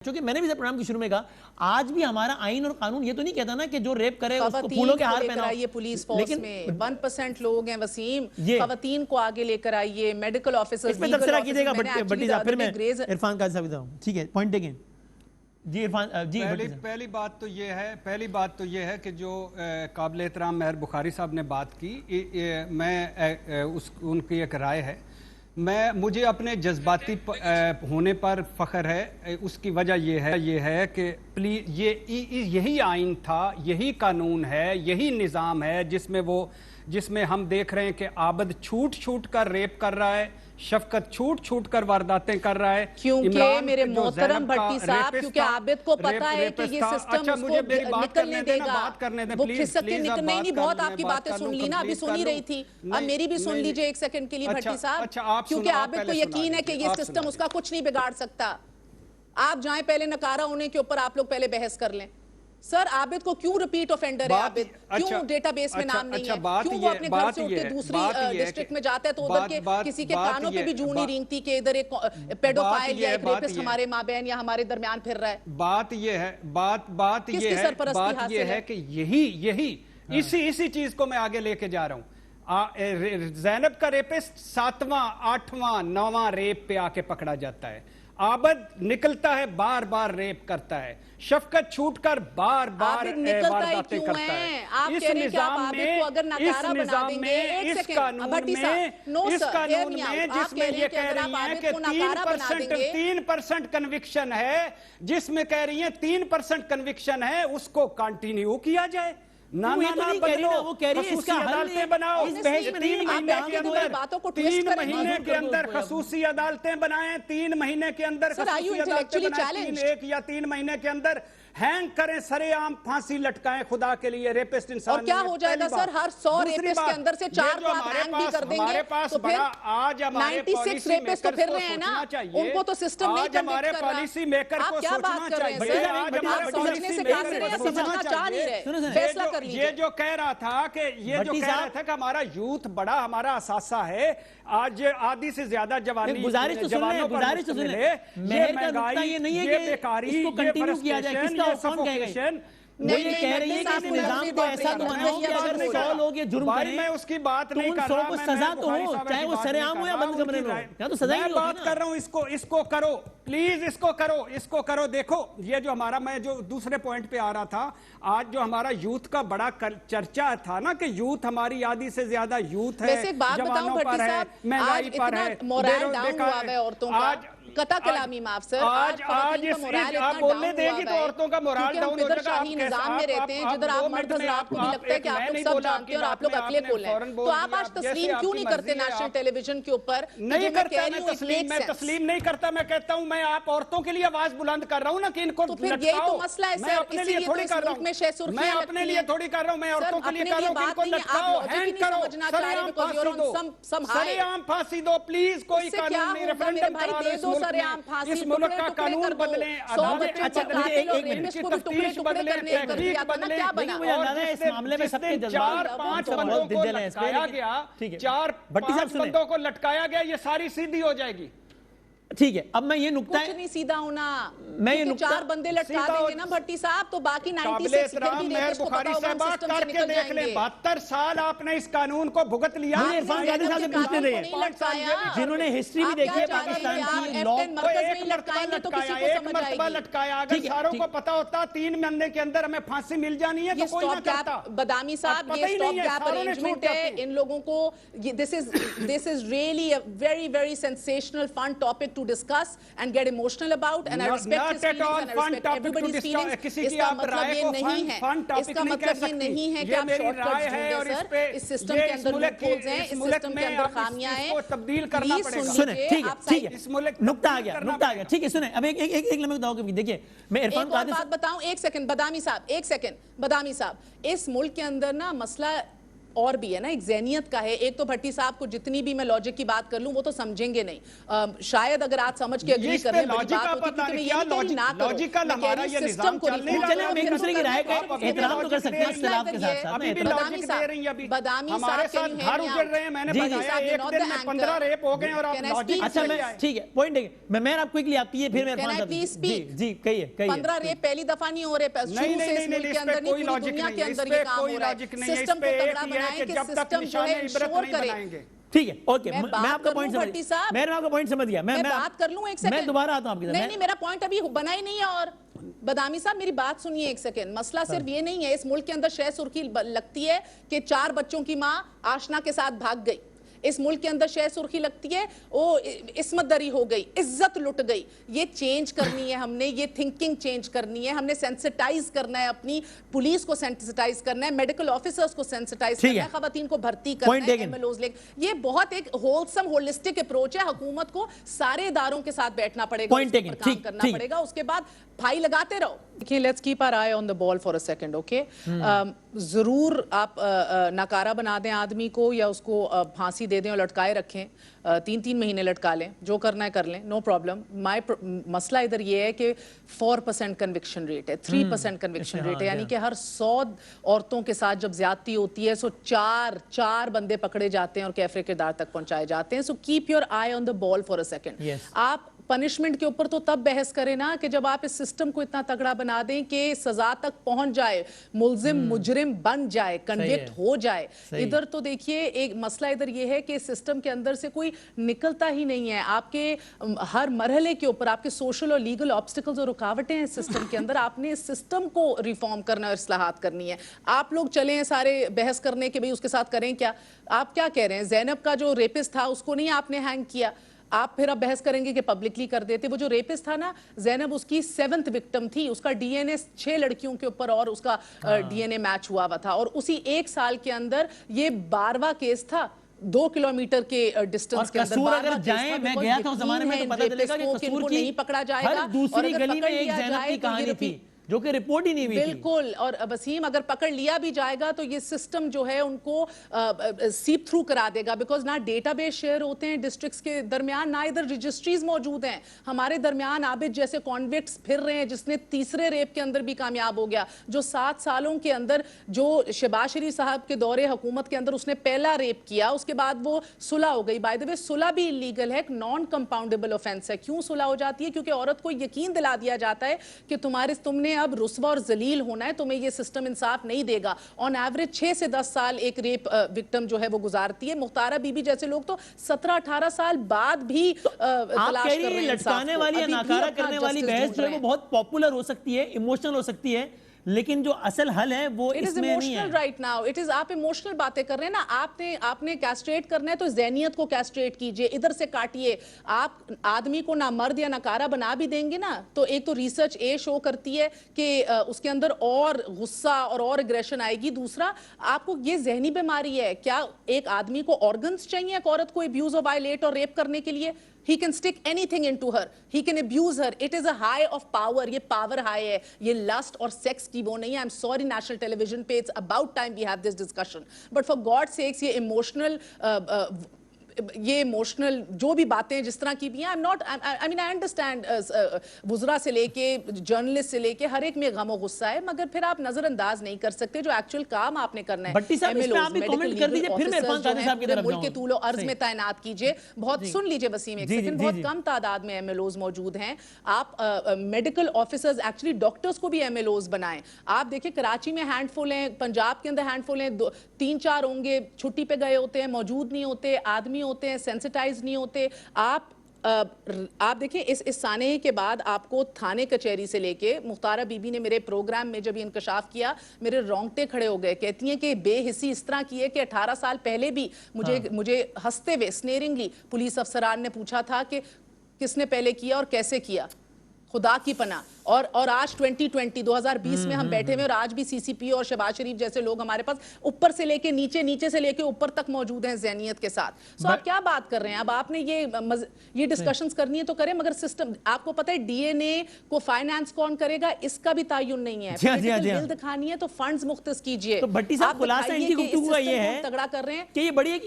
چونکہ میں نے بھی پروگرام کی شروع میں کہا آج بھی ہمارا آئین اور قانون یہ تو نہیں کہتا نا کہ جو ریپ کرے اس کو پھولوں کے ہار پہناؤ. یہ پولیس فورس میں 1% لوگ ہیں وسیم, خواتین کو آگے لے کر آئیے, میڈیکل آفیسرز, اس میں تبصرہ کیجئے گا بٹی صاحب, پھر میں عرفان قاضی صاحب ہوں. ٹھیک ہے, پوائنٹ ٹیکن. جی عرفان جی. پہلی بات تو یہ ہے کہ جو قابل احترام مہر بخاری صاحب نے بات کی, میں ان کی ایک رائے ہے. مجھے اپنے جذباتی ہونے پر فخر ہے. اس کی وجہ یہ ہے کہ یہی آئین تھا, یہی قانون ہے, یہی نظام ہے جس میں ہم دیکھ رہے ہیں کہ عابد چھوٹ کر ریپ کر رہا ہے, شفقت چھوٹ کر وارداتیں کر رہا ہے. کیونکہ میرے محترم بھٹی صاحب, کیونکہ عابد کو پتا ہے کہ یہ سسٹم اس کو نکلنے دے گا, وہ کھسک کے نکلنے نہیں. بہت آپ کی باتیں سن لی نا, ابھی سنی رہی تھی, اب میری بھی سن لیجئے ایک سیکنڈ کے لیے بھٹی صاحب, کیونکہ عابد کو یقین ہے کہ یہ سسٹم اس کا کچھ نہیں بگاڑ سکتا. آپ جائیں پہلے نکارہ ہونے کے اوپر آپ لوگ پہلے بحث کر لیں. سر عابد کو کیوں ریپیٹ آفینڈر ہے, عابد کیوں ڈیٹا بیس میں نام نہیں ہے, کیوں وہ اپنے گھر سے اٹھ کے دوسری ڈسٹرکٹ میں جاتا ہے تو ادھر کے کسی کے کانوں پہ بھی جوں نہیں رینگتی کہ ادھر ایک پیڈوفائل یا ایک ریپسٹ ہمارے ماں بہن یا ہمارے درمیان پھر رہا ہے. بات یہ ہے کہ یہی اسی چیز کو میں آگے لے کے جا رہا ہوں. زینب کا ریپسٹ 7واں 8واں 9واں ریپ پہ آ کے پکڑا جاتا ہے. عابد نکلتا ہے, بار ریپ کرتا ہے. شفقت چھوٹ کر بار وارداتیں کرتا ہے. اس نظام میں اس قانون میں جس میں یہ کہہ رہی ہیں کہ 3% کنوکشن ہے, جس میں کہہ رہی ہیں 3% کنوکشن ہے, اس کو کنٹینیو کیا جائے. وہ کہہ رہی ہے اس کا عدالتیں بناؤ, 3 مہینے کے اندر خصوصی عدالتیں بنائیں, 3 مہینے کے اندر خصوصی عدالتیں بنائیں, 1 یا 3 مہینے کے اندر ہینگ کریں, سرے عام پھانسی لٹکائیں. خدا کے لیے ریپسٹ انسان اور کیا ہو جائے گا سر, ہر 100 ریپسٹ کے اندر سے 4 کو آپ ہینگ بھی کر دیں گے تو پھر 96 ریپسٹ تو پھر رہے ہیں نا, ان کو تو سسٹم نہیں کنوکٹ کر رہا. آپ کیا بات کر رہے ہیں سر, آپ سمجھنے سے قاصر ہیں یا سمجھنا چاہ نہیں رہے, فیصلہ کر لیجئے. یہ جو کہہ رہا تھا کہ ہمارا یوتھ بڑا ہمارا اثاثہ ہے, آج آدھی سے زیادہ جوانی جوانوں پر مشتمل ہے. یہ مہنگائی, یہ بیکاری, یہ فرسٹریشن, یہ سفوکیشن, وہ یہ کہہ رہی ہے کہ اس نظام کو ایسا تو بناؤ کہ اگر 100 لوگ یہ جرم کریں میں اس کی بات نہیں کر تو رہا, ان 100 کو سزا تو ہو, چاہے وہ سرے عام ہو یا بند کمرے میں ہو, یا تو سزا ہی نہیں ہوتی. میں بات کر رہا ہوں اس کو کرو پلیز, اس کو کرو. دیکھو یہ جو ہمارا, میں جو دوسرے پوائنٹ پہ آ رہا تھا, آج جو ہمارا یوتھ کا بڑا چرچا تھا نا کہ یوتھ ہماری آدھی سے زیادہ یوتھ ہے, جوانوں پر ہے, مہنگائی پر ہے, مورال ڈاؤن ہوا ہے عورتوں کا, قطع کلامی معاف سر, آج خواتین کا مورال اتنا ڈاؤن ہوا ہے کیونکہ ہم پدر شاہی نظام میں رہتے ہیں جدھر آپ مرد حضرات کو بھی لگتا ہے کہ آپ لوگ سب جانتے ہیں اور آپ لوگ عقلیں کھول ہیں. تو آپ آج تسلیم کیوں نہیں کرتے نیشنل ٹیلی ویژن کے اوپر؟ نہیں کرتا میں تسلیم نہیں کرتا. میں کہتا ہوں میں آپ عورتوں کے لیے آواز بلند کر رہا ہوں نا کہ ان کو تو پھر یہی تو مسئلہ ہے سر, اسی لیے تو اس ملک میں شہ سرخیاں لگتی ہیں. میں اپنے لیے تھوڑی کر رہا ہوں, میں عورتوں کے لیے کر رہا ہوں کہ ان کو لٹکاؤ, ہینگ کرو, سرے عام پھانسی دو پلیز. کوئی قانون نہیں, ریفرنڈم کرا لو اس ملک کا قانون بدلیں, تفتیش بدلیں, تحقیق بدلیں. اس معاملے میں سب کے جذبات 4-5 بندوں کو لٹکایا گیا, 4-5 بندوں کو لٹکایا گیا, یہ ساری سیدھی ہو جائے گی. ٹھیک ہے, اب میں یہ نکتہ کچھ نہیں سیدھا ہونا, کیونکہ 4 بندے لٹکا دیں گے نا بھٹی صاحب تو باقی 96 پھر بھی ریپس کو پتا ہوگا ہم سسٹم سے نکل جائیں گے. 72 سال آپ نے اس قانون کو بھگت لیا. عرفان قاضی صاحب سے پوچھتے رہے جنہوں نے ہسٹری بھی دیکھی ہے پاکستان کی, ایک مرتبہ لٹکایا. اگر ساروں کو پتا ہوتا 3 مہینے کے اندر ہمیں پھانسی مل جانی ہے تو کوئی نہ کرتا. بدامی صاحب یہ سٹاپ گیپ ارینجمنٹ ہے, ان لوگوں کو this is really a very very sensational fun topic to discuss and get emotional about, and I respect his feelings and I respect everybody's feelings. اس کا مطلب یہ نہیں ہے, اس کا مطلب یہ نہیں ہے کہ آپ شارٹ کٹس ڈھونڈیں سر. اس سسٹم کے اندر لوپ ہولز ہیں, اس سسٹم کے اندر خامیاں ہیں, پلیز سن لیجئے. ٹھیک ہے, نکتہ آ گیا, ٹھیک ہے. سنیں اب ایک لمحے بتاؤ کہ دیکھیے میں عرفان بات بتاؤں, ایک سیکنڈ بدامی صاحب, اس ملک کے اندر نا مسئلہ اور بھی ہے نا, ایک ذہنیت کا ہے. ایک تو بھٹی صاحب کو جتنی بھی میں لاجک کی بات کر لوں وہ تو سمجھیں گے نہیں, شاید اگر آپ سمجھ کے اگری کر لیں بڑی بات ہوتی, کیونکہ میں یہ نہیں کہہ رہی نہ کرو, میں کہہ رہی سسٹم کو چلیں ہم ایک دوسرے کی رائے کا احترام تو کر سکتے ہیں اختلاف کے ساتھ ساتھ. بدامی صاحب کے لیے گھر اجڑ رہے ہیں, میں نے بتایا ایک دن میں 15 ریپ ہو گئے اور آپ لاجک. اچھا ٹھیک ہے, پوائنٹ ہے, میں آپ کوئکلی آتی ہے پھر میں عرفان صاحب. جی کہیے 15 ریپ پہلی دفعہ نہیں ہو رہے, شروع سے اس ملک کے اندر نہیں, پوری دنیا کے اندر یہ کام ہو رہا ہے. سسٹم کو تگڑا بنائیں کہ سسٹم جو ہے انشور کرے. ٹھیک ہے, اوکے, میں آپ کا پوائنٹ سمجھ گیا. میں بات کر لوں ایک سیکنڈ, میں دوبارہ آتا ہوں آپ کی طرف. نہیں میرا پوائنٹ ابھی بنا ہی نہیں ہے. اور بدامی صاحب میری بات سنیے ایک سیکنڈ. مسئلہ صرف یہ نہیں ہے, اس ملک کے اندر شہ سرخی لگتی ہے کہ 4 بچوں کی ماں آشنا کے ساتھ بھاگ گئی. اس ملک کے اندر شہ سرخی لگتی ہے وہ عصمت دری ہو گئی, عزت لٹ گئی. یہ چینج کرنی ہے ہم نے, یہ تھنکنگ چینج کرنی ہے ہم نے, سینسٹائز کرنا ہے اپنی پولیس کو, سینسٹائز کرنا ہے میڈیکل آفیسرز کو, سینسٹائز کرنا ہے خواتین کو بھرتی کرنا ہے, ایم ایل اوز. یہ بہت ایک ہولسم ہولسٹک اپروچ ہے. حکومت کو سارے اداروں کے ساتھ بیٹھنا پڑے گا, اس پر کام کرنا پڑے گا, اس کے بعد بھائی لگاتے رہو. دیکھیں, let's keep our eye on the ball for a second, okay. ضرور آپ ناکارہ بنا دیں آدمی کو یا اس کو پھانسی دے دیں اور لٹکائے رکھیں, 3 مہینے لٹکا لیں, جو کرنا ہے کر لیں, نو پرابلم. مسئلہ ادھر یہ ہے کہ 4% کنوکشن ریٹ ہے, 3% کنوکشن ریٹ ہے, یعنی کہ ہر 100 عورتوں کے ساتھ جب زیادتی ہوتی ہے سو 4 بندے پکڑے جاتے ہیں اور کیفرے کردار تک پہنچائے جاتے ہیں. So keep your I on the ball for a second. آپ پنشمنٹ کے اوپر تو تب بحث کریں نا کہ جب آپ اس سسٹم کو اتنا تگڑا بنا دیں کہ سزا تک پہنچ جائے, ملزم مجرم بن جائے, کنوکٹ ہو جائے. ادھر تو دیکھیے ایک مسئلہ ادھر یہ ہے کہ سسٹم کے اندر سے کوئی نکلتا ہی نہیں ہے. آپ کے ہر مرحلے کے اوپر آپ کے سوشل اور لیگل آبسٹیکلز اور رکاوٹیں ہیں سسٹم کے اندر. آپ نے اس سسٹم کو ریفارم کرنا اور اصلاحات کرنی ہے. آپ لوگ چلے ہیں سارے بحث کرنے کے بھئی اس کے ساتھ کریں کیا. آپ کیا کہہ رہے ہیں, زینب کا جو ریپسٹ تھا اس کو نہیں آپ نے ہینگ کیا, آپ پھر اب بحث کریں گے کہ پبلکلی کر دیتے. وہ جو ریپسٹ تھا نا زینب, اس کی 7th وکٹم تھی, اس کا ڈی این اے 6 لڑکیوں کے اوپر اور اس کا ڈی این اے میچ ہوا تھا, اور اسی 1 سال کے اندر یہ 12واں کیس تھا 2 کلومیٹر کے ڈسٹنس کے اندر. قصور اگر جائیں, میں گیا تھا اس زمانے میں تو پتہ چلے گا کہ قصور کی نہیں پکڑا جائے گا, ہر دوسری گلی میں ایک زینب کی کہانی تھی جو کہ رپورٹ ہی نہیں ہوئی تھی. بالکل. اور وسیم اگر پکڑ لیا بھی جائے گا تو یہ سسٹم جو ہے ان کو سیپ تھرو کرا دے گا, بیکاز نہ ڈیٹا بیس شیئر ہوتے ہیں ڈسٹرکٹس کے درمیان, نہ ادھر رجسٹریز موجود ہیں. ہمارے درمیان عابد جیسے کانوکٹس پھر رہے ہیں جس نے 3رے ریپ کے اندر بھی کامیاب ہو گیا, جو 7 سالوں کے اندر, جو شہباز شریف صاحب کے دور حکومت کے اندر اس نے پہلا ریپ کیا, اس کے بعد وہ صلح ہو گئی. بائی دی وے صلح بھی انلیگل ہے, ایک نان کمپاؤنڈیبل آفینس ہے. کیوں صلح ہو جاتی ہے؟ کیونکہ عورت کو یقین دلا دیا جاتا ہے کہ تم نے اب رسوا اور ذلیل ہونا ہے, تمہیں یہ سسٹم انصاف نہیں دے گا. آن ایوریج 6 سے 10 سال ایک ریپ وکٹم جو ہے وہ گزارتی ہے. مختارہ بی بی جیسے لوگ تو 17-18 سال بعد بھی تلاش کر رہے ہیں. لٹکانے والی یا ناکارہ کرنے والی بحث جو ہے وہ بہت پاپولر ہو سکتی ہے, ایموشنل ہو سکتی ہے, لیکن جو اصل حل ہے وہ اس میں نہیں ہے. رائٹ ناؤ اٹ از, آپ ایموشنل باتیں کر رہے ہیں نا. آپ نے کیسٹریٹ کرنا ہے تو ذہنیت کو کیسٹریٹ کیجئے, ادھر سے کاٹیے. آپ آدمی کو نہ مرد یا ناکارہ بنا بھی دیں گے نا تو ایک تو ریسرچ شو کرتی ہے کہ اس کے اندر اور غصہ اور اگریشن آئے گی. دوسرا, آپ کو یہ ذہنی بیماری ہے. کیا ایک آدمی کو آرگنز چاہیے ایک عورت کو ابیوز اور وائلیٹ اور ریپ کرنے کے لیے؟ He can stick anything into her. He can abuse her. It is a high of power. یہ power high ہے. یہ lust اور sex کی وہ نہیں ہے. I'm sorry national television pé it's about time we have this discussion. But for God's sakes یہ emotional جو بھی باتیں جس طرح کی بھی ہیں, I understand وزراء سے لے کے جرنلسٹ سے لے کے ہر ایک میں غم و غصہ ہے, مگر پھر آپ نظر انداز نہیں کر سکتے جو ایکچوئل کام آپ نے کرنا ہے. بھٹی صاحب اس پہ آپ بھی کامنٹ کر دیجئے, پھر میں عرفان قادری صاحب کی طرف جاؤں. ملک کے طول و عرض میں تعینات کیجئے. بہت سن لیجئے وسیم ایک سیکنڈ, بہت کم تعداد میں ایم ایل اوز موجود ہیں. آپ میڈیکل آفیسرز, ایکچولی ڈاکٹرز کو بھی ایم ایل اوز بنائیں. آپ دیکھیں کراچی میں ہینڈ فل ہیں, پنجاب کے اندر ہینڈ فل ہیں, 3-4 ہوں گے, چھٹی پہ گئے ہوتے ہیں, موجود نہیں ہوتے, آدمی ہوتے ہیں, سینسٹائز نہیں ہوتے. آپ دیکھیں اس سانحے کے بعد آپ کو تھانے کچہری سے لے کے, مختارہ بی بی نے میرے پروگرام میں جب یہ انکشاف کیا میرے رونگٹے کھڑے ہو گئے. کہتی ہیں کہ بے حسی اس طرح کی ہے کہ 18 سال پہلے بھی مجھے ہنستے ہوئے اسنیرنگلی پولیس افسران نے پوچھا تھا کہ کس نے پہلے کیا اور کیسے کیا. خدا کی پناہ. اور آج 2020 میں ہم بیٹھے ہوئے اور آج بھی سی سی پی اور شہباز شریف جیسے لوگ ہمارے پاس اوپر سے لے کے نیچے، نیچے سے لے کے اوپر تک موجود ہیں ذہنیت کے ساتھ. سو آپ کیا بات کر رہے ہیں؟ اب آپ نے یہ ڈسکشنز کرنی ہے تو کریں، مگر سسٹم آپ کو پتہ ہے ڈی این اے کو فائنانس کون کرے گا اس کا بھی تعین نہیں ہے. بل دکھانی ہے تو فنڈز مختص کیجئے. تو بھٹی صاحب خلاصہ ان کی گفتگو کا یہ ہے تگڑا کر رہے ہیں کہ یہ بڑی